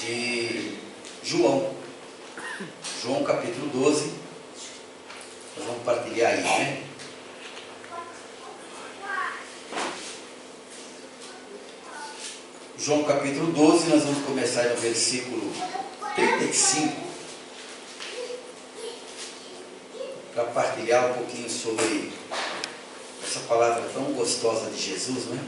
de João. João capítulo 12. Nós vamos partilhar aí, né? João capítulo 12, nós vamos começar no versículo 35, para partilhar um pouquinho sobre essa palavra tão gostosa de Jesus, né?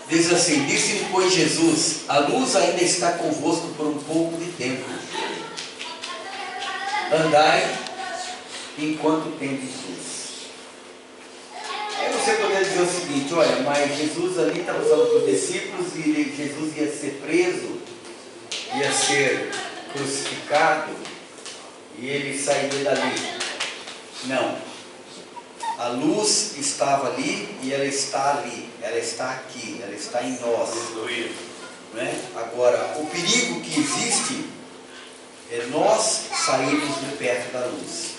Diz assim: disse-lhe, pois, Jesus: a luz ainda está convosco por um pouco de tempo. Andai enquanto tendes luz. Aí você poderia dizer o seguinte: olha, mas Jesus ali estava falando para os discípulos e Jesus ia ser preso, ia ser crucificado e ele sairia dali. Não. A luz estava ali e ela está ali, ela está aqui, ela está em nós. Né? Agora, o perigo que existe é nós sairmos de perto da luz.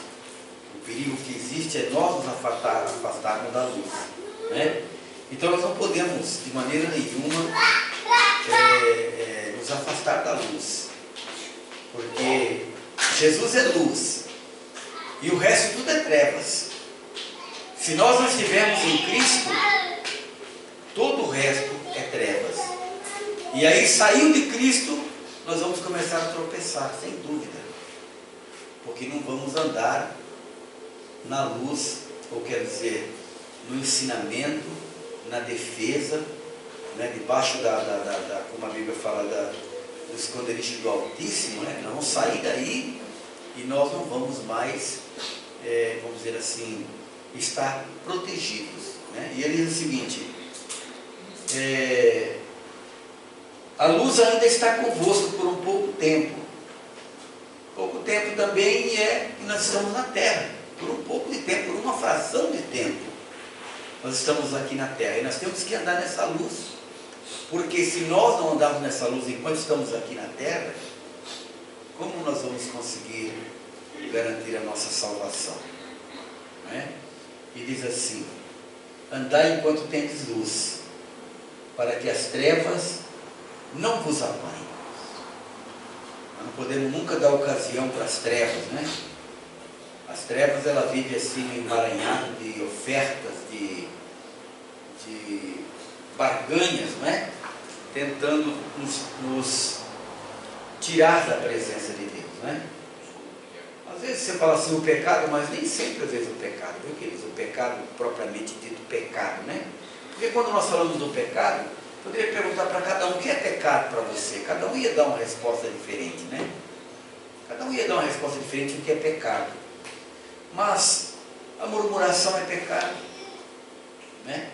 O perigo que existe é nós nos afastarmos da luz. Né? Então nós não podemos de maneira nenhuma nos afastar da luz. Porque Jesus é luz e o resto tudo é trevas. Se nós não estivermos em Cristo, todo o resto é trevas. E aí, saiu de Cristo, nós vamos começar a tropeçar, sem dúvida. Porque não vamos andar na luz, ou quer dizer, no ensinamento, na defesa, né, debaixo como a Bíblia fala, do esconderijo do Altíssimo, né? Nós vamos sair daí e nós não vamos mais, vamos dizer assim, estar protegidos. Né? E ele diz o seguinte: a luz ainda está convosco por um pouco tempo. Pouco tempo também é que nós estamos na terra. Por um pouco de tempo, por uma fração de tempo, nós estamos aqui na terra. E nós temos que andar nessa luz. Porque se nós não andarmos nessa luz enquanto estamos aqui na terra, como nós vamos conseguir garantir a nossa salvação? Né? E diz assim: andai enquanto tendes luz, para que as trevas não vos apanhem. Nós não podemos nunca dar ocasião para as trevas, né? As trevas, ela vive assim no emaranhado de ofertas, de barganhas, não é? Tentando nos tirar da presença de Deus, né? Às vezes você fala assim, o pecado, mas nem sempre às vezes o pecado, viu, queridos? O pecado propriamente dito pecado, né? Porque quando nós falamos do pecado, poderia perguntar para cada um: o que é pecado para você? Cada um ia dar uma resposta diferente, né? Cada um ia dar uma resposta diferente do que é pecado. Mas a murmuração é pecado, né?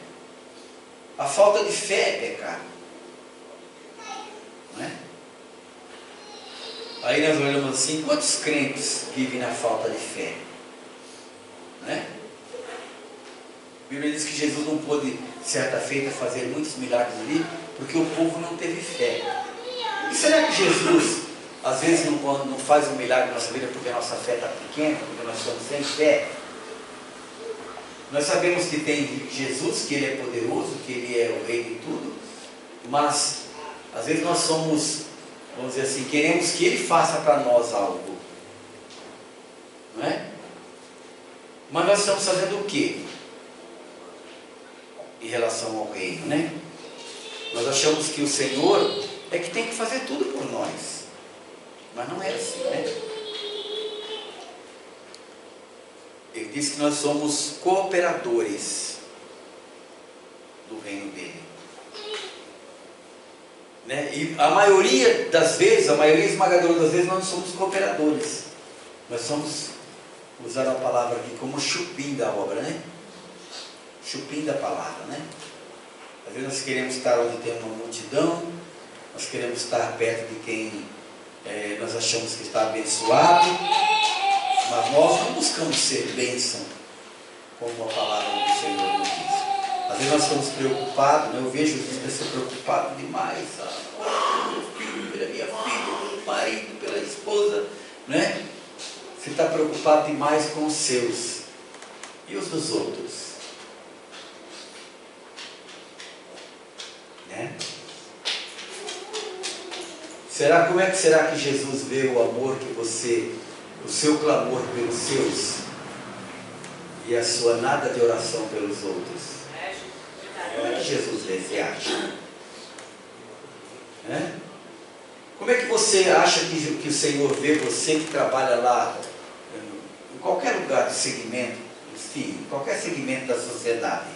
A falta de fé é pecado, né? Aí nós olhamos assim: quantos crentes vivem na falta de fé? Né? A Bíblia diz que Jesus não pôde, certa feita, fazer muitos milagres ali, porque o povo não teve fé. E será que Jesus, às vezes, não faz um milagre na nossa vida porque a nossa fé está pequena, porque nós estamos sem fé? Nós sabemos que tem Jesus, que Ele é poderoso, que Ele é o Rei de tudo, mas, às vezes, nós somos, vamos dizer assim, queremos que Ele faça para nós algo, não é? Mas nós estamos fazendo o quê em relação ao reino, né? Nós achamos que o Senhor é que tem que fazer tudo por nós, mas não é assim, né? Ele diz que nós somos cooperadores do reino dele. Né? E a maioria das vezes, a maioria esmagadora das vezes, nós não somos cooperadores. Nós somos, usar a palavra aqui, como chupim da obra, né? Chupim da palavra, né? Às vezes nós queremos estar onde tem uma multidão, nós queremos estar perto de quem nós achamos que está abençoado, mas nós não buscamos ser bênção, como a palavra do Senhor nos diz. Às vezes nós estamos preocupados, né? Eu vejo as pessoas preocupadas demais, pelo meu filho, pela minha filha, pelo marido, pela esposa, né? Você está preocupado demais com os seus. E os dos outros? Né? Como é que será que Jesus vê o amor que você, o seu clamor pelos seus e a sua nada de oração pelos outros? Como é que Jesus vê, você acha? Né? Como é que você acha que o Senhor vê você que trabalha lá, em qualquer lugar de segmento, enfim, em qualquer segmento da sociedade?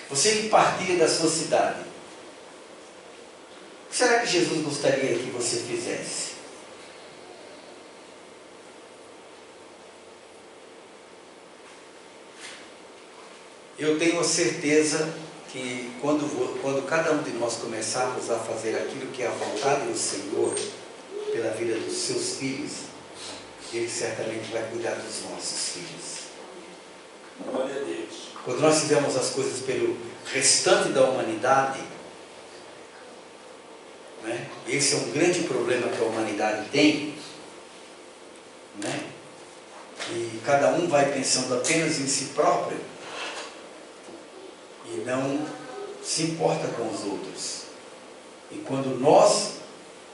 Você que partilha da sua cidade. O que será que Jesus gostaria que você fizesse? Eu tenho a certeza que quando cada um de nós começarmos a fazer aquilo que é a vontade do Senhor pela vida dos seus filhos, Ele certamente vai cuidar dos nossos filhos. Glória a Deus. Quando nós fizermos as coisas pelo restante da humanidade, né? Esse é um grande problema que a humanidade tem, né? E cada um vai pensando apenas em si próprio e não se importa com os outros. E quando nós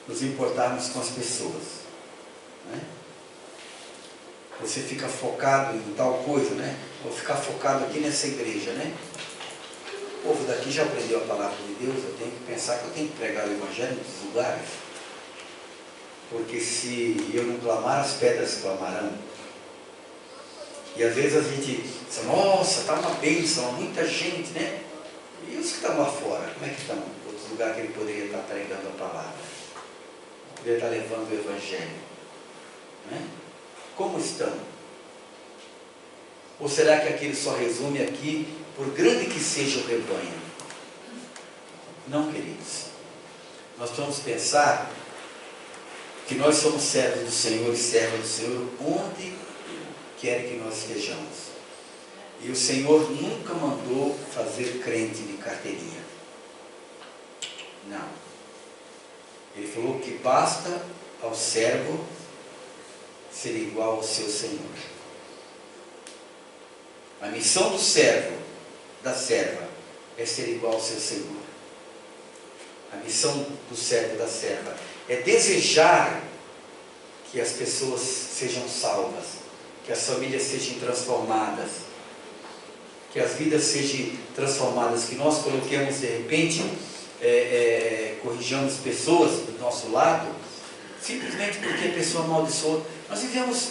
nos importarmos com as pessoas, né? Você fica focado em tal coisa, né? Vou ficar focado aqui nessa igreja, né? O povo daqui já aprendeu a palavra de Deus, eu tenho que pensar que eu tenho que pregar o Evangelho nos lugares. Porque se eu não clamar, as pedras clamarão. E às vezes a gente diz, nossa, está uma bênção, muita gente, né? E os que estão lá fora, como é que estão? Outro lugar que ele poderia estar pregando a palavra. Poderia estar levando o Evangelho. Né? Como estão? Ou será que aquilo só resume aqui, por grande que seja o rebanho? Não, queridos. Nós vamos pensar que nós somos servos do Senhor e servos do Senhor onde quer que nós estejamos. E o Senhor nunca mandou fazer crente de carteirinha. Não. Ele falou que basta ao servo ser igual ao seu Senhor. A missão do servo, da serva, é ser igual ao seu Senhor. A missão do servo e da serva é desejar que as pessoas sejam salvas, que as famílias sejam transformadas, que as vidas sejam transformadas, que nós coloquemos de repente, corrijamos pessoas do nosso lado, simplesmente porque a pessoa amaldiçoou. Nós vivemos,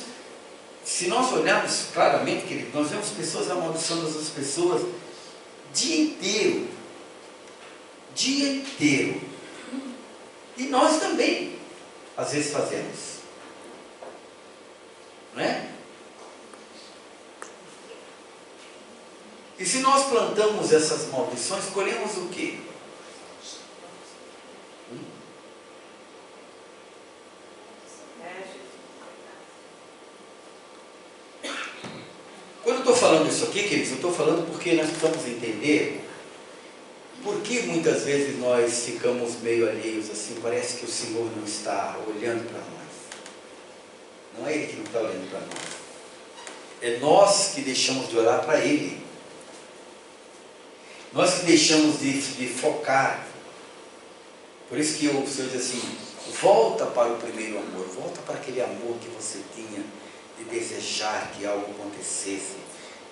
se nós olharmos claramente, querido, nós vemos pessoas amaldiçoando as pessoas dia inteiro. Dia inteiro. E nós também, às vezes, fazemos. Não é? E se nós plantamos essas maldições, colhemos o quê? Quando eu estou falando isso aqui, queridos, eu estou falando porque nós precisamos entender por que muitas vezes nós ficamos meio alheios assim, parece que o Senhor não está olhando para nós. Não é Ele que não está olhando para nós. É nós que deixamos de olhar para Ele. Nós que deixamos de focar. Por isso que o Senhor diz assim, volta para o primeiro amor, volta para aquele amor que você tinha de desejar que algo acontecesse,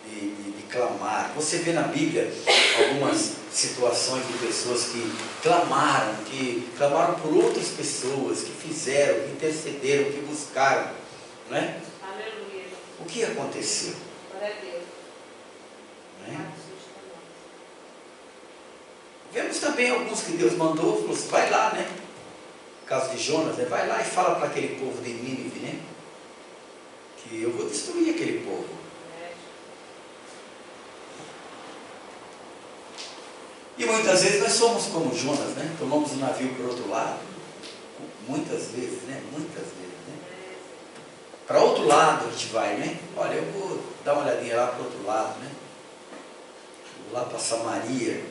de clamar. Você vê na Bíblia algumas situações de pessoas que clamaram por outras pessoas, que fizeram, que intercederam, que buscaram, não é? Aleluia. O que aconteceu? Glória a Deus. Não é? Vemos também alguns que Deus mandou, falou assim, vai lá, né? No caso de Jonas, né? Vai lá e fala para aquele povo de Nínive, né? Que eu vou destruir aquele povo. E muitas vezes nós somos como Jonas, né? Tomamos o navio para o outro lado. Muitas vezes, né? Muitas vezes, né? Para outro lado a gente vai, né? Olha, eu vou dar uma olhadinha lá para o outro lado, né? Vou lá para Samaria,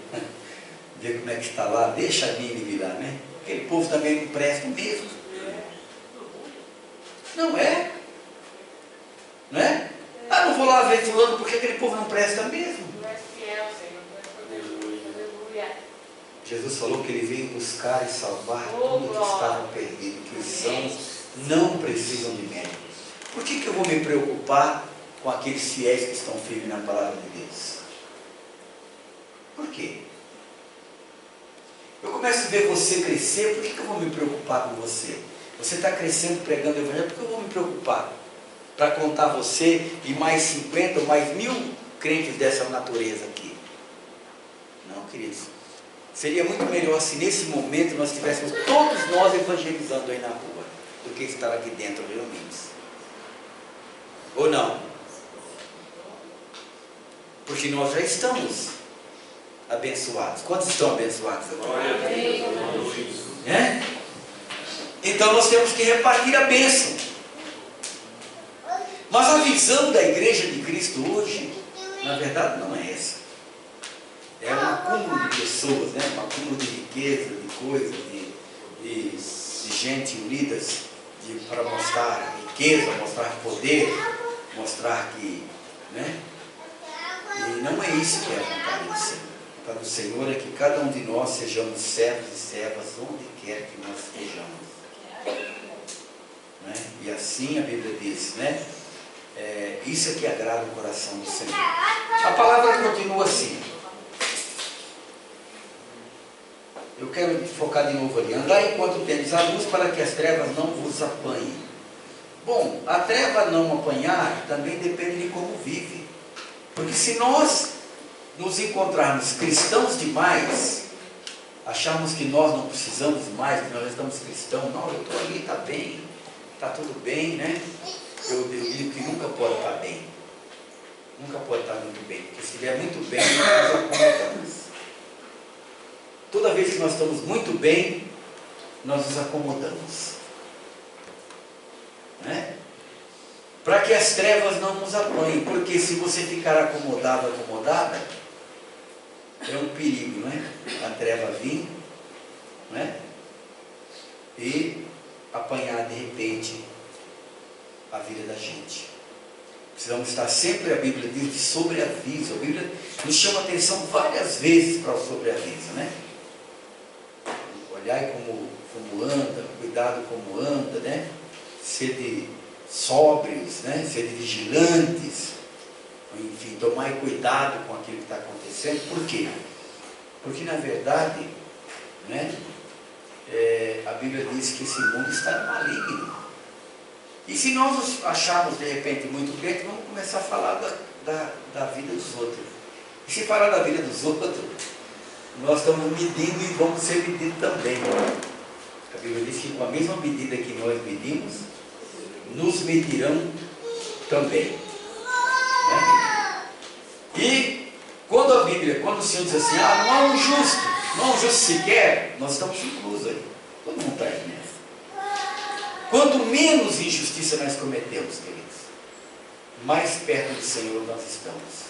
ver como é que está lá, deixa a Nínive lá, né? Aquele povo também não presta mesmo. Não é? Não é? Ah, não vou vou lá ver fulano, porque aquele povo não presta mesmo. Tu és fiel, Senhor. Aleluia. Jesus falou que ele veio buscar e salvar Oh, tudo que glória. estava perdido, que os sãos não precisam de médico. Por que eu vou me preocupar com aqueles fiéis que estão firmes na palavra de Deus? Por quê? Eu começo a ver você crescer, por que eu vou me preocupar com você? Você está crescendo pregando o evangelho, por que eu vou me preocupar? Para contar você e mais 50 ou mais 1000 crentes dessa natureza aqui? Não, queridos. Seria muito melhor se nesse momento nós estivéssemos todos nós evangelizando aí na rua, do que estar aqui dentro reunidos. Ou não? Porque nós já estamos abençoados. Quantos estão abençoados agora? É? Então nós temos que repartir a bênção. Mas a visão da igreja de Cristo hoje, na verdade, não é essa. É um acúmulo de pessoas, né? Um acúmulo de riqueza, de coisas, de gente unidas para mostrar riqueza, mostrar poder, mostrar que, né? E não é isso que é a vontade do Senhor. A vontade do Senhor é que cada um de nós sejamos servos e servas onde quer que nós estejamos. Né? E assim a Bíblia diz, né? Isso é que agrada o coração do Senhor. A palavra continua assim. Eu quero focar de novo ali. Andai enquanto tendes a luz, para que as trevas não vos apanhem. Bom, a treva não apanhar também depende de como vive. Porque se nós nos encontrarmos cristãos demais, acharmos que nós não precisamos mais, que nós estamos cristãos, não, eu estou ali, está bem, está tudo bem, né? Eu digo que nunca pode estar bem. Nunca pode estar muito bem. Porque se estiver muito bem, nós nos acomodamos. Toda vez que nós estamos muito bem, nós nos acomodamos. Né? Para que as trevas não nos apanhem. Porque se você ficar acomodado, acomodada, é um perigo, não é? A treva vir, não é? E apanhar de repente a vida da gente. Precisamos estar sempre, a Bíblia diz, de sobreaviso. A Bíblia nos chama a atenção várias vezes para o sobreaviso, né? Olhai como anda, cuidado como anda, né? Sede sóbrios, né? Sede vigilantes, enfim, tomai cuidado com aquilo que está acontecendo. Por quê? Porque na verdade, né? A Bíblia diz que esse mundo está maligno. E se nós nos acharmos de repente muito crente, vamos começar a falar da vida dos outros. E se falar da vida dos outros, nós estamos medindo e vamos ser medidos também. A Bíblia diz que com a mesma medida que nós medimos, nos medirão também. Né? E quando o Senhor diz assim, não há um justo, não há um justo sequer, nós estamos inclusos aí. Todo mundo está aí nessa. Quanto menos injustiça nós cometemos, queridos, mais perto do Senhor nós estamos.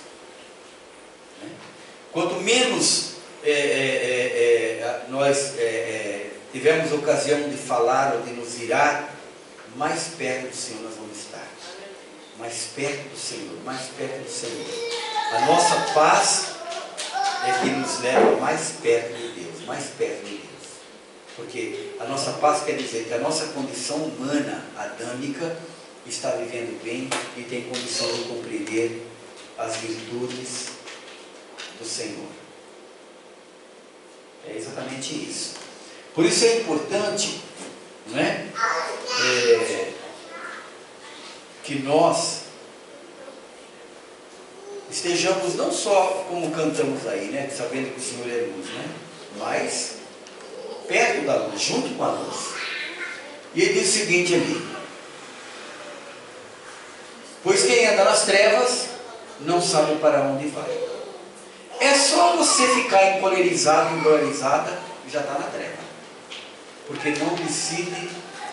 Né? Quanto menos nós tivemos ocasião de falar ou de nos irar, mais perto do Senhor nós vamos estar. Mais perto do Senhor, mais perto do Senhor. A nossa paz é que nos leva mais perto de Deus, mais perto de Deus. Porque a nossa paz quer dizer que a nossa condição humana, adâmica, está vivendo bem e tem condição de compreender as virtudes do Senhor. É exatamente isso. Por isso é importante, não é? Que nós estejamos não só como cantamos aí, né? Sabendo que o Senhor é luz, né? Mas perto da luz, junto com a luz. E ele diz o seguinte ali: pois quem anda nas trevas não sabe para onde vai. É só você ficar encolerizado, encolerizada, e já está na treva. Porque não decide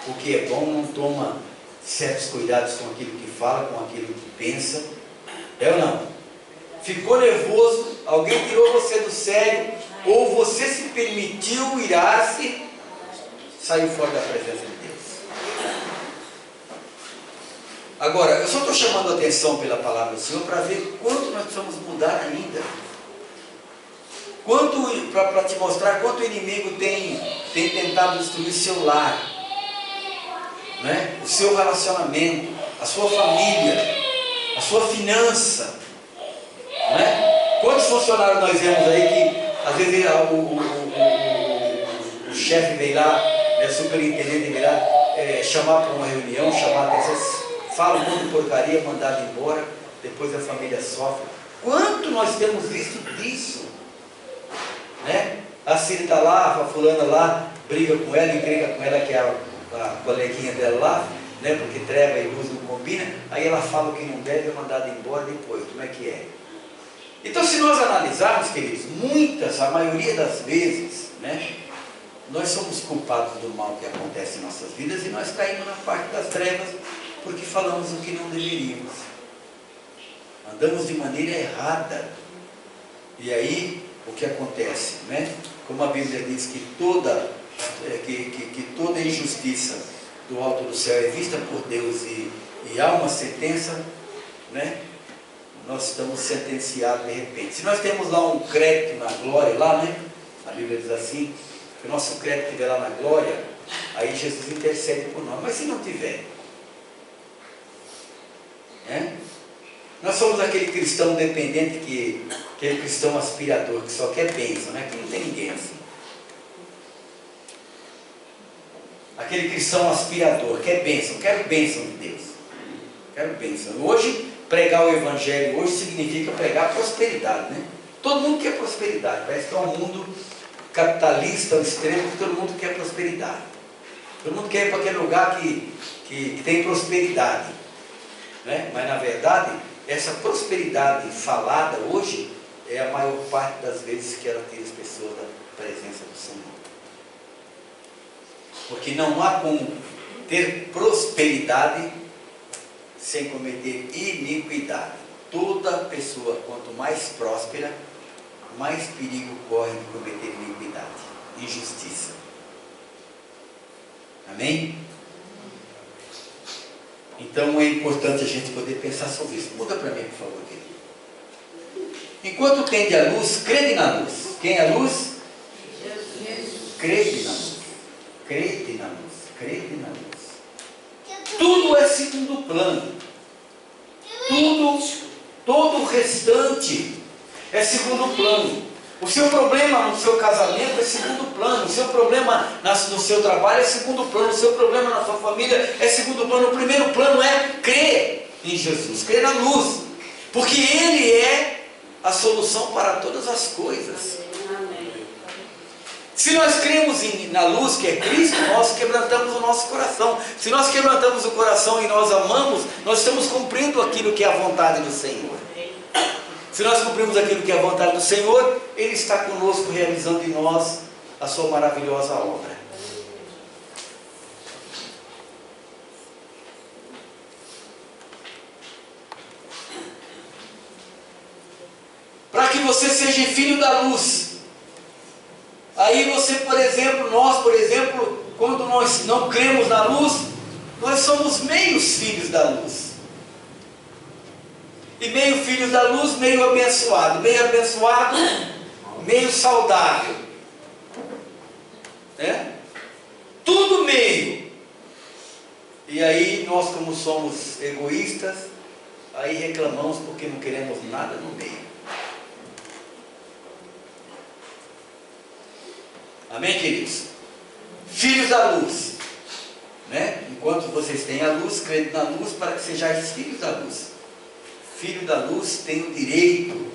o que é bom, não toma certos cuidados com aquilo que fala, com aquilo que pensa. É ou não? Ficou nervoso, alguém tirou você do sério, ou você se permitiu irar-se, saiu fora da presença de Deus. Agora, eu só estou chamando a atenção pela palavra do Senhor para ver quanto nós precisamos mudar ainda. Para te mostrar quanto o inimigo tem tentado destruir seu lar, né? O seu relacionamento, a sua família, a sua finança, né? Quantos funcionários nós vemos aí que às vezes o chefe veio lá, o superintendente veio lá chamar para uma reunião, chamar a atenção, fala um monte de porcaria, mandado embora, depois a família sofre. Quanto nós temos visto disso? Né? A Ciri está lá, a fulana lá, briga com ela, encrenca com ela, que é a coleguinha dela lá, né? Porque treva e luz não combina, aí ela fala o que não deve, é mandada embora depois. Como é que é? Então, se nós analisarmos, queridos, a maioria das vezes, né, nós somos culpados do mal que acontece em nossas vidas e nós caímos na parte das trevas porque falamos o que não deveríamos. Andamos de maneira errada. E aí, o que acontece, né? Como a Bíblia diz que toda injustiça do alto do céu é vista por Deus e há uma sentença, né? Nós estamos sentenciados de repente. Se nós temos lá um crédito na glória, lá, né? A Bíblia diz assim, que o nosso crédito estiver lá na glória, aí Jesus intercede por nós. Mas se não tiver, né? Nós somos aquele cristão dependente que é cristão aspirador, que só quer bênção, né? Que não tem ninguém assim. Aquele cristão aspirador, quer bênção, quero bênção de Deus. Quero bênção. Hoje, pregar o Evangelho hoje significa pregar prosperidade, né? Todo mundo quer prosperidade. Parece que é um mundo capitalista ao extremo, que todo mundo quer prosperidade. Todo mundo quer ir para aquele lugar que tem prosperidade, né? Mas na verdade, essa prosperidade falada hoje é a maior parte das vezes que ela tira as pessoas da presença do Senhor. Porque não há como ter prosperidade sem cometer iniquidade. Toda pessoa, quanto mais próspera, mais perigo corre de cometer iniquidade, injustiça. Amém? Então é importante a gente poder pensar sobre isso. Muda para mim, por favor, querido. Enquanto tende a luz, crede na luz. Quem é a luz? Jesus. Crede na luz. Crede na luz. Crede na luz. Tudo é segundo plano. Todo o restante é segundo plano. O seu problema no seu casamento é segundo plano. O seu problema no seu trabalho é segundo plano. O seu problema na sua família é segundo plano. O primeiro plano é crer em Jesus, crer na luz, porque Ele é a solução para todas as coisas. Se nós cremos na luz que é Cristo, nós quebrantamos o nosso coração. Se nós quebrantamos o coração e nós amamos, nós estamos cumprindo aquilo que é a vontade do Senhor. Se nós cumprimos aquilo que é a vontade do Senhor, Ele está conosco realizando em nós a sua maravilhosa obra. Para que você seja filho da luz. Aí você, nós, por exemplo, quando nós não cremos na luz, nós somos meios filhos da luz. E meio filho da luz, meio abençoado, meio saudável. Tudo meio. E aí nós, como somos egoístas, aí reclamamos porque não queremos nada no meio. Amém, queridos? Filhos da luz, né? Enquanto vocês têm a luz, crede na luz para que sejais filhos da luz. Filho da luz tem o direito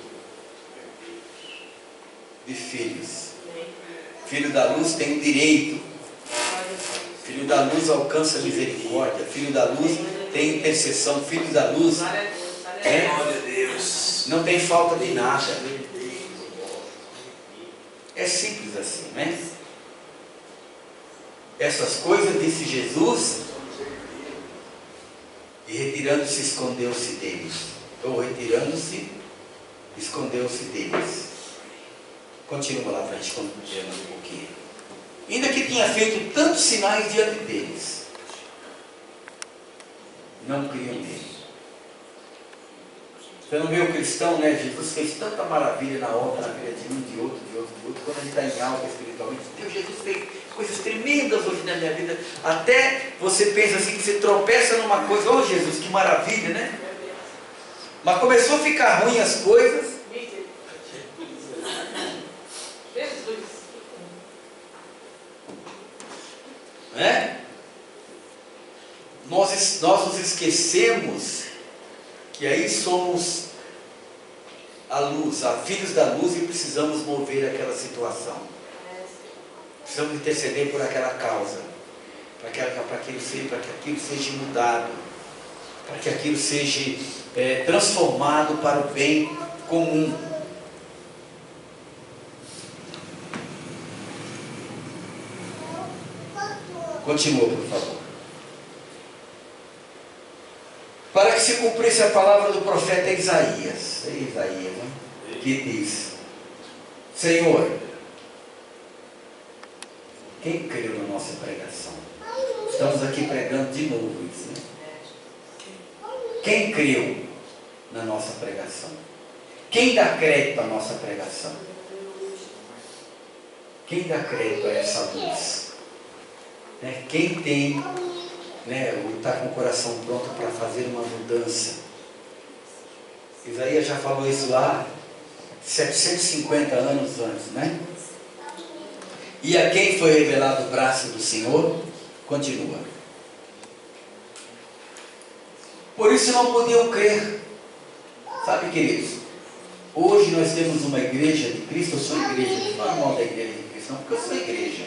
de filhos. Filho da luz tem o direito. Filho da luz alcança misericórdia. Filho da luz tem intercessão. Filho da luz não tem falta de nada. É simples assim, né? Essas coisas disse Jesus, e retirando-se, escondeu-se deles. Ou retirando-se, escondeu-se deles. Continua lá para a gente continuar um pouquinho. Ainda que tinha feito tantos sinais diante deles, não criam nele. Você não vê o cristão, né? Jesus fez tanta maravilha na obra, na vida de um, de outro. Quando a gente está em alta espiritualmente, Deus, Jesus fez coisas tremendas hoje na minha vida. Até você pensa assim, que você tropeça numa coisa, oh Jesus, que maravilha, né? Mas começou a ficar ruim as coisas. Jesus. Né? Nós nos esquecemos que aí somos a luz, filhos da luz, e precisamos mover aquela situação. Precisamos interceder por aquela causa, para que aquilo seja mudado, para que aquilo seja transformado para o bem comum. Continua, por favor. Para que se cumprisse a palavra do profeta Isaías, né? Que diz: Senhor, quem creu na nossa pregação? Estamos aqui pregando de novo isso, né? Quem creu na nossa pregação? Quem dá crédito à nossa pregação? Quem dá crédito a essa luz? Né? Quem tem, né, está com o coração pronto para fazer uma mudança? Isaías já falou isso lá 750 anos antes, né? E a quem foi revelado o braço do Senhor? Continua. Por isso não podiam crer. Sabe, queridos, hoje nós temos uma igreja de Cristo. Eu sou igreja, não é mal da igreja de Cristo, não, porque eu sou igreja.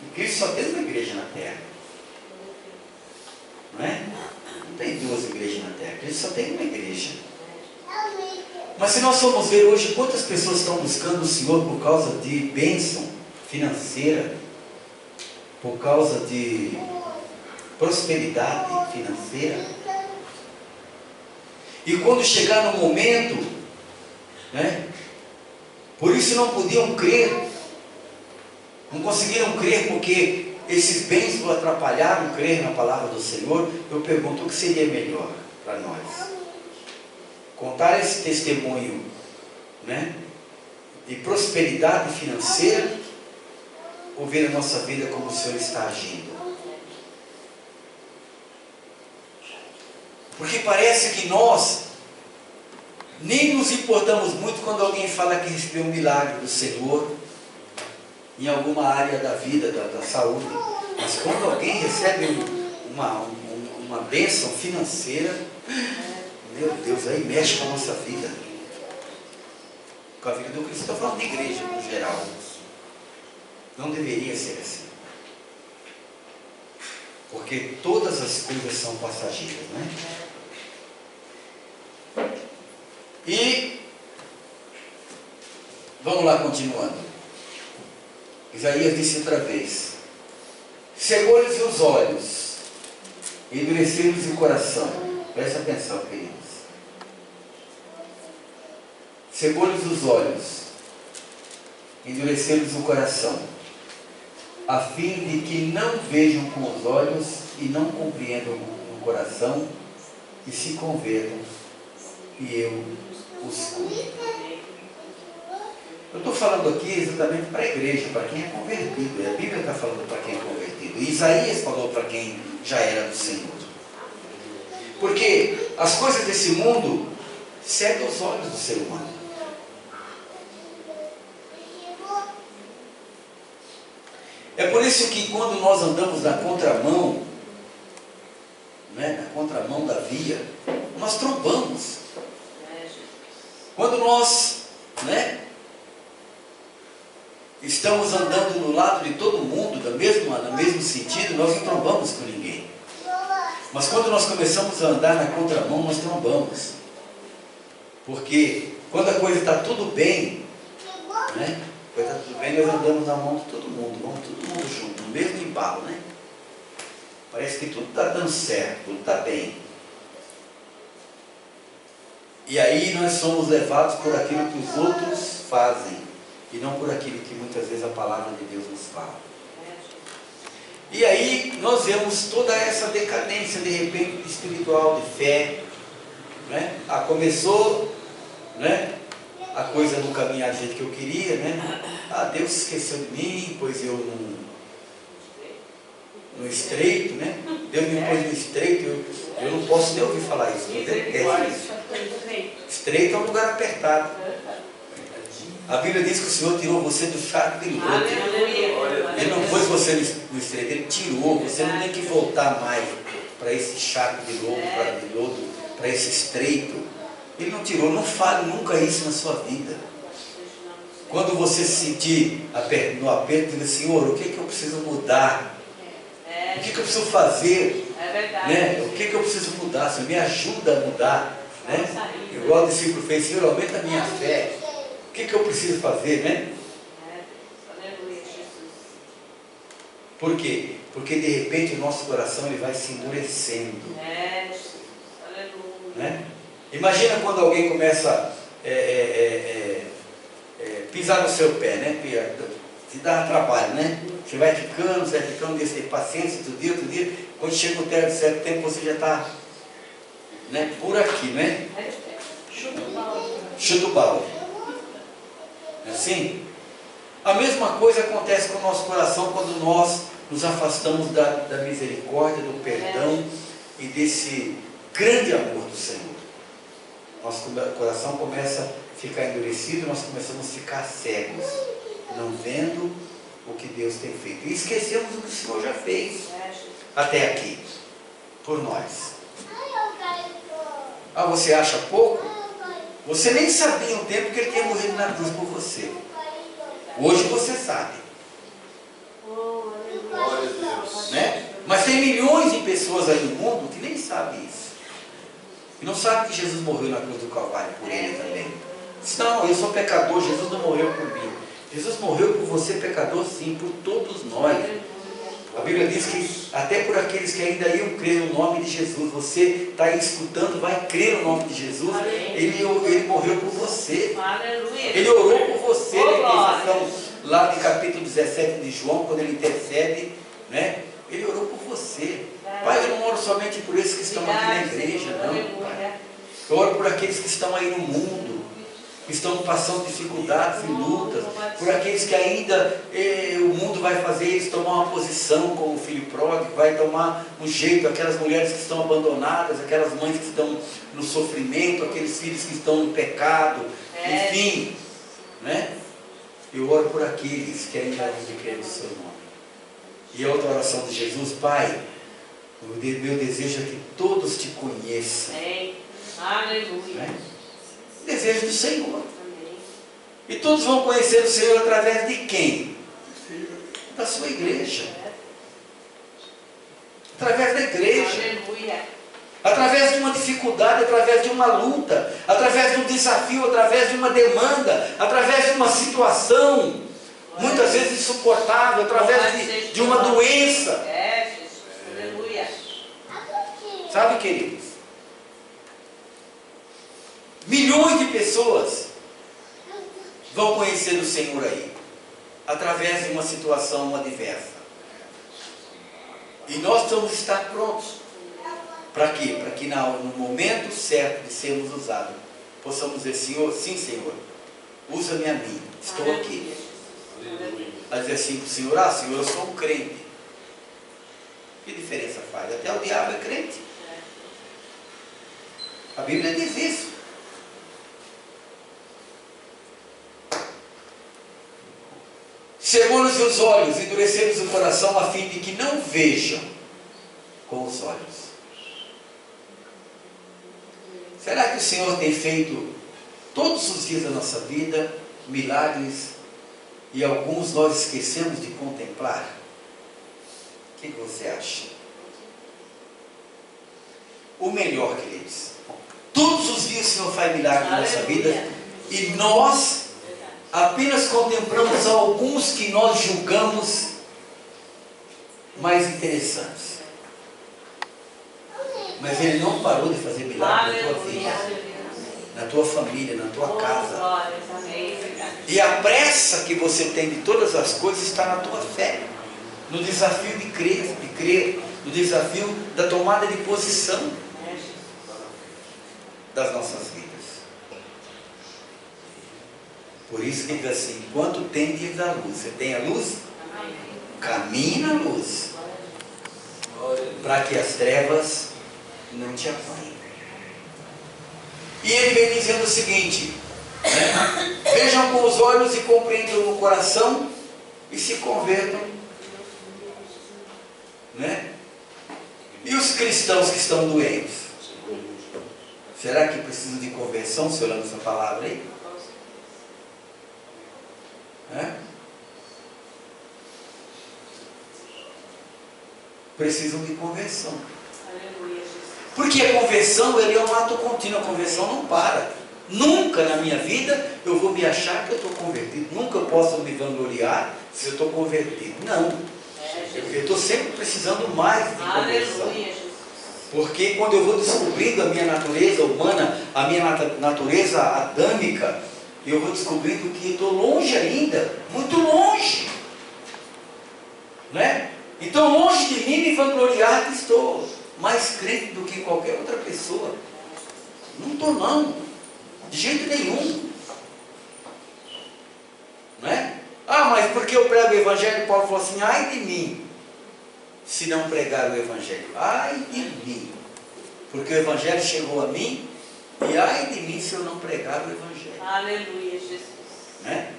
E Cristo só tem uma igreja na terra. Não é? Não tem duas igrejas na terra, Cristo só tem uma igreja. Mas se nós formos ver hoje quantas pessoas estão buscando o Senhor por causa de bênção financeira, por causa de prosperidade financeira, e quando chegar no momento, né, por isso não podiam crer, não conseguiram crer porque esses bens o atrapalharam crer na palavra do Senhor. Eu pergunto, o que seria melhor para nós? Contar esse testemunho, né, de prosperidade financeira, ou ver a nossa vida como o Senhor está agindo? Porque parece que nós nem nos importamos muito quando alguém fala que recebeu um milagre do Senhor em alguma área da vida, da saúde. Mas quando alguém recebe uma bênção financeira, meu Deus, aí mexe com a nossa vida, com a vida do Cristo. Estou falando de igreja no geral. Não deveria ser assim, porque todas as coisas são passageiras, né? E vamos lá, continuando. Isaías disse outra vez: cegou-lhes os olhos, endureceram-lhes o coração. Presta atenção, queridos. Cegou-lhes os olhos, endureceram-lhes o coração, a fim de que não vejam com os olhos e não compreendam no coração, e se convertam, e eu os cure. Eu estou falando aqui exatamente para a igreja, para quem é convertido. A Bíblia está falando para quem é convertido. E Isaías falou para quem já era do Senhor. Porque as coisas desse mundo cegam os olhos do ser humano. É por isso que quando nós andamos na contramão, né, na contramão da via, nós trombamos. Quando nós, né, estamos andando no lado de todo mundo, no mesmo sentido, nós não trombamos com ninguém. Mas quando nós começamos a andar na contramão, nós trombamos. Porque quando a coisa está tudo bem, né, quando está tudo bem, nós andamos na mão de todo mundo, vamos todo mundo junto, no mesmo embalo, né? Parece que tudo está dando certo, tudo está bem. E aí nós somos levados por aquilo que os outros fazem, e não por aquilo que muitas vezes a palavra de Deus nos fala. E aí nós vemos toda essa decadência de repente espiritual, de fé, né? Começou, né, a coisa não caminhar do jeito que eu queria, né? Deus esqueceu de mim, pois eu no estreito, né? Deus me pôs no estreito, eu não posso nem ouvir falar isso, eu detesto isso. Estreito é um lugar apertado. A Bíblia diz que o Senhor tirou você do charco de lodo. Ele não pôs você no estreito, Ele tirou. Você não tem que voltar mais para esse charco de lodo, para esse estreito. Ele não tirou. Não fale nunca isso na sua vida. Quando você se sentir no aperto, diga: Senhor, o que é que eu preciso mudar? O que é que eu preciso fazer? Né? O que é que eu preciso mudar? Senhor, me ajuda a mudar. Né? Igual o discípulo fez: Senhor, aumenta a minha fé. O que é que eu preciso fazer, né? Por quê? Porque de repente o nosso coração ele vai se endurecendo. Né? Imagina quando alguém começa a pisar no seu pé, né? Te dá trabalho, né? Você vai ficando, tem paciência, outro dia. Quando chega um certo tempo, você já está, né, por aqui, né? Chuta o balde. Assim? A mesma coisa acontece com o nosso coração quando nós nos afastamos da misericórdia, do perdão e desse grande amor do Senhor. Nosso coração começa a ficar endurecido, nós começamos a ficar cegos, não vendo o que Deus tem feito. E esquecemos o que o Senhor já fez até aqui, por nós. Você acha pouco? Você nem sabia o tempo que Ele tinha morrido na cruz por você. Hoje você sabe. Né? Mas tem milhões de pessoas aí no mundo que nem sabem isso. E não sabem que Jesus morreu na cruz do Calvário por ele também. Diz: não, eu sou pecador, Jesus não morreu por mim. Jesus morreu por você, pecador, sim, por todos nós. A Bíblia diz que até por aqueles que ainda iam crer no nome de Jesus, você está aí escutando, vai crer no nome de Jesus. Ele morreu por você. Ele orou por você na intercessão lá de capítulo 17 de João, quando ele intercede, né? Ele orou por você. Pai, eu não oro somente por esses que estão aqui na igreja, não, Pai. Eu oro por aqueles que estão aí no mundo, que estão passando dificuldades e lutas, por aqueles que ainda o mundo vai fazer eles tomar uma posição como o filho pródigo, vai tomar um jeito, aquelas mulheres que estão abandonadas, aquelas mães que estão no sofrimento, aqueles filhos que estão no pecado, enfim, né? Eu oro por aqueles que ainda não de crer no seu nome. E a outra oração de Jesus: Pai, meu desejo é que todos te conheçam. Aleluia. Né? Desejo do Senhor. E todos vão conhecer o Senhor através de quem? Da sua igreja. Através da igreja. Aleluia. Através de uma dificuldade, através de uma luta, através de um desafio, através de uma demanda, através de uma situação muitas vezes insuportável, através de uma doença. Aleluia. Sabe, queridos? Milhões de pessoas vão conhecer o Senhor aí, através de uma situação adversa. E nós precisamos estar prontos. Para quê? Para que no momento certo de sermos usados, possamos dizer: Senhor, sim, Senhor, usa-me a mim, estou aqui. A dizer assim para o Senhor: Senhor, eu sou um crente. Que diferença faz? Até o diabo é crente. A Bíblia diz isso. Cegou-nos os olhos, endurecemos o coração, a fim de que não vejam com os olhos. Será que o Senhor tem feito todos os dias da nossa vida milagres e alguns nós esquecemos de contemplar? O que você acha? O melhor, queridos, todos os dias o Senhor faz milagres na nossa vida e nós apenas contemplamos alguns que nós julgamos mais interessantes. Mas Ele não parou de fazer milagre na tua vida, na tua família, na tua casa. E a pressa que você tem de todas as coisas está na tua fé. no desafio de crer, no desafio da tomada de posição das nossas vidas. Por isso que diz assim, enquanto tendes a luz, você tem a luz? Caminhe na luz, para que as trevas não te apanhem. E ele vem dizendo o seguinte, né? Vejam com os olhos e compreendam no coração e se convertam, né? E os cristãos que estão doentes? Será que precisam de conversão, se olhando essa palavra aí? Precisam de conversão. Porque a conversão ele é um ato contínuo, a conversão não para. Nunca na minha vida eu vou me achar que eu estou convertido. Nunca eu posso me vangloriar se eu estou convertido. Não. Eu estou sempre precisando mais de conversão. Porque quando eu vou descobrindo a minha natureza humana, a minha natureza adâmica, eu vou descobrindo que estou longe ainda, muito longe. Né? Então, longe de mim me vangloriar que estou mais crente do que qualquer outra pessoa. Não estou não, de jeito nenhum. Não é? Ah, mas porque eu prego o Evangelho, Paulo falou assim, ai de mim, se não pregar o Evangelho. Ai de mim, porque o Evangelho chegou a mim, e ai de mim se eu não pregar o Evangelho. Aleluia, Jesus. Né?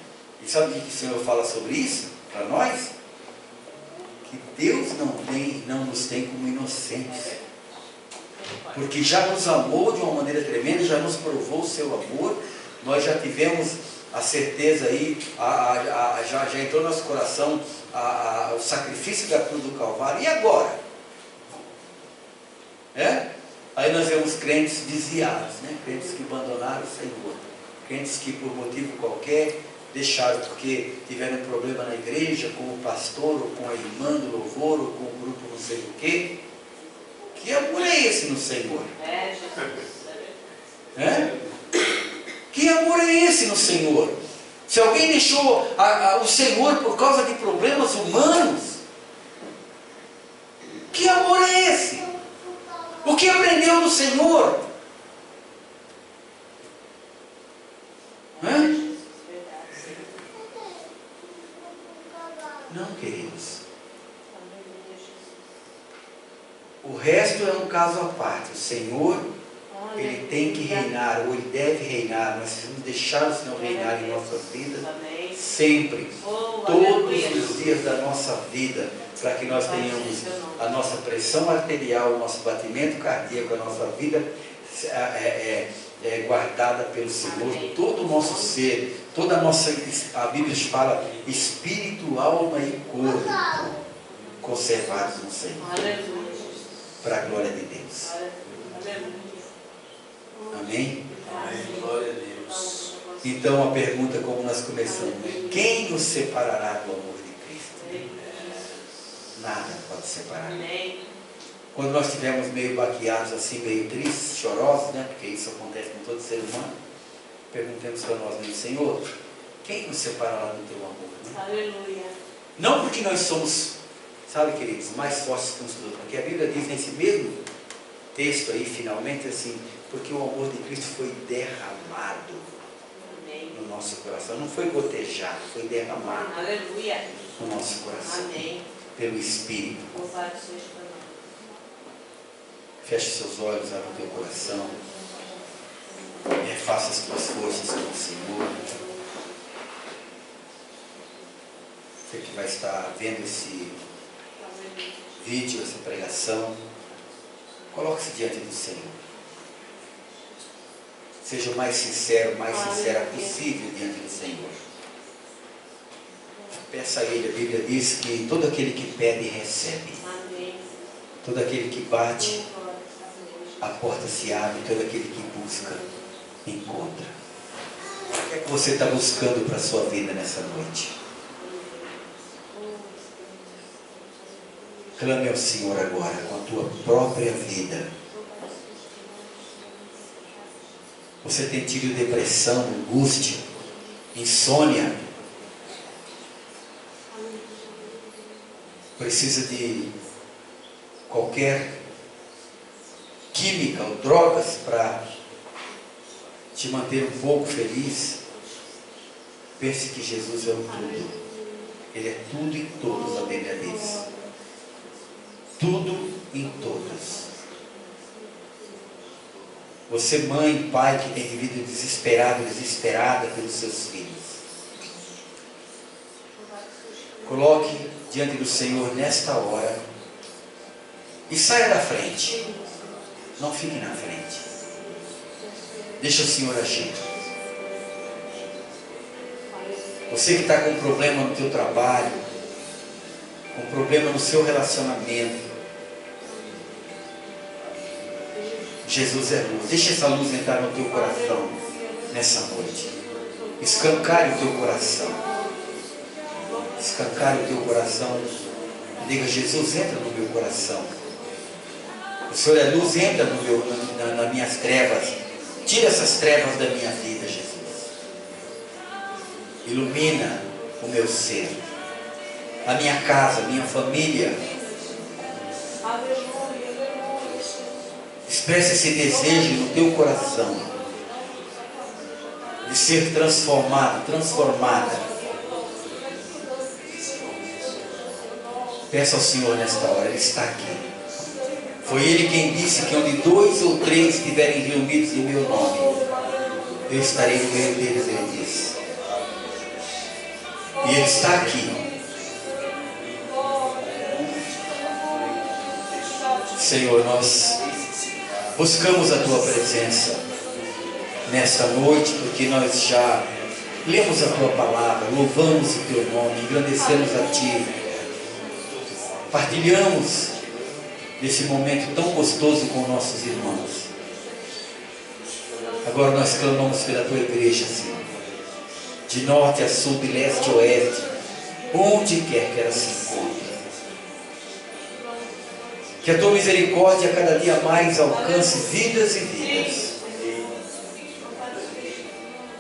E sabe o que o Senhor fala sobre isso para nós? Que Deus não nos tem como inocentes. Porque já nos amou de uma maneira tremenda, já nos provou o seu amor. Nós já tivemos a certeza aí, já entrou no nosso coração o sacrifício da cruz do Calvário. E agora? Aí nós vemos crentes desviados, né? Crentes que abandonaram o Senhor. Crentes que por motivo qualquer deixaram porque tiveram um problema na igreja, com o pastor, ou com a irmã do louvor, ou com o grupo não sei o quê. Que amor é esse no Senhor? Que amor é esse no Senhor? Se alguém deixou o Senhor por causa de problemas humanos, que amor é esse? O que aprendeu do Senhor? Não, queridos. O resto é um caso à parte. O Senhor, Ele tem que reinar, ou Ele deve reinar. Nós precisamos deixar o Senhor reinar em nossas vidas, sempre, todos os dias da nossa vida, para que nós tenhamos a nossa pressão arterial, o nosso batimento cardíaco, a nossa vida guardada pelo Senhor, todo o nosso ser, toda a nossa, a Bíblia fala, espírito, alma e corpo, conservados no Senhor, para a glória de Deus. Amém? Amém. Glória a Deus. Então a pergunta, como nós começamos, quem nos separará do amor de Cristo? Nada pode separar. Quando nós estivermos meio baqueados assim, meio tristes, chorosos, né? Porque isso acontece com todo ser humano, perguntemos para nós mesmos, Senhor, quem nos separará do teu amor? Né? Aleluia. Não porque nós somos, sabe, queridos, mais fortes que uns dos outros, porque a Bíblia diz nesse mesmo texto aí, finalmente, assim, porque o amor de Cristo foi derramado no nosso coração, não foi gotejado, foi derramado no nosso coração, pelo Espírito. Feche seus olhos, abre o teu coração, refaça as tuas forças com o Senhor. Você que vai estar vendo esse vídeo, essa pregação, coloque-se diante do Senhor. Seja o mais sincero, mais sincera possível diante do Senhor. Peça a Ele, a Bíblia diz que todo aquele que pede, recebe. Todo aquele que bate, a porta se abre, todo aquele que busca, encontra. O que é que você está buscando para a sua vida nessa noite? Clame ao Senhor agora, com a tua própria vida. Você tem tido depressão, angústia, insônia? precisa de qualquer química ou drogas para te manter um pouco feliz, pense que Jesus é o tudo. Ele é tudo em todos, a Bíblia diz. Tudo em todos. Você, mãe, pai, que tem vivido desesperado, desesperada pelos seus filhos, coloque diante do Senhor nesta hora e saia da frente. Não fique na frente. Deixa o Senhor agir. Você que está com problema no teu trabalho, com problema no seu relacionamento, Jesus é luz. Deixa essa luz entrar no teu coração nessa noite. Escancare o teu coração. Escancare o teu coração. Diga: Jesus, entra no meu coração. O Senhor é luz, entra nas minhas trevas. Tira essas trevas da minha vida, Jesus. Ilumina o meu ser, a minha casa, a minha família. Expressa esse desejo no teu coração de ser transformado, transformada. Peça ao Senhor nesta hora, Ele está aqui. Foi Ele quem disse que onde 2 ou 3 estiverem reunidos em meu nome, eu estarei no meio deles, Ele disse. E Ele está aqui. Senhor, nós buscamos a Tua presença nesta noite, porque nós já lemos a Tua palavra, louvamos o Teu nome, engrandecemos a Ti, partilhamos desse momento tão gostoso com nossos irmãos. Agora nós clamamos pela Tua igreja, Senhor, de norte a sul, de leste a oeste, onde quer que ela se encontre. Que a Tua misericórdia cada dia mais alcance vidas e vidas.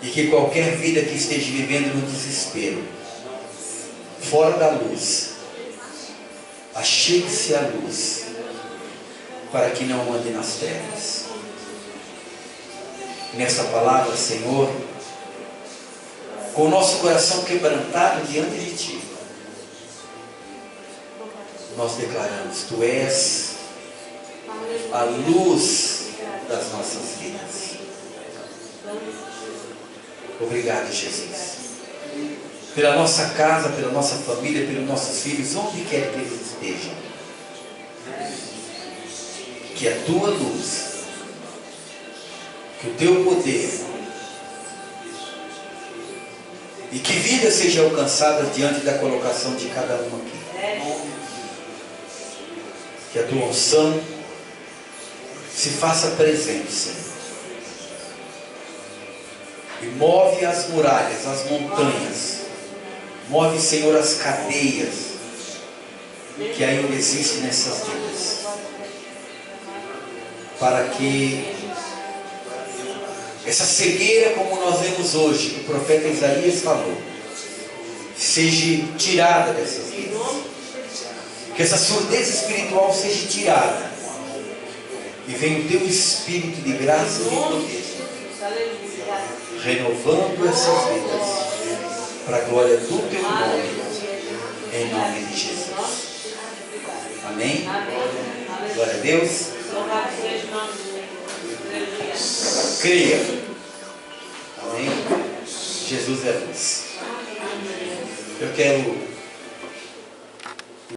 E que qualquer vida que esteja vivendo no desespero, fora da luz, achegue-se a luz, para que não ande nas trevas. Nesta palavra, Senhor, com o nosso coração quebrantado diante de Ti, nós declaramos: Tu és a luz das nossas vidas. Obrigado, Jesus, pela nossa casa, pela nossa família, pelos nossos filhos, onde quer que eles estejam. Que a Tua luz, que o Teu poder, e que vida seja alcançada diante da colocação de cada um aqui. Que a Tua unção se faça presente, Senhor. E move as muralhas, as montanhas. Move, Senhor, as cadeias que ainda existem nessas vidas. Para que essa cegueira, como nós vemos hoje, que o profeta Isaías falou, seja tirada dessas vidas. Que essa surdez espiritual seja tirada. E venha o Teu Espírito de graça e de poder, renovando essas vidas, para a glória do Teu nome, em nome de Jesus. Amém? Glória a Deus. Creia. Amém? Jesus é luz. Eu quero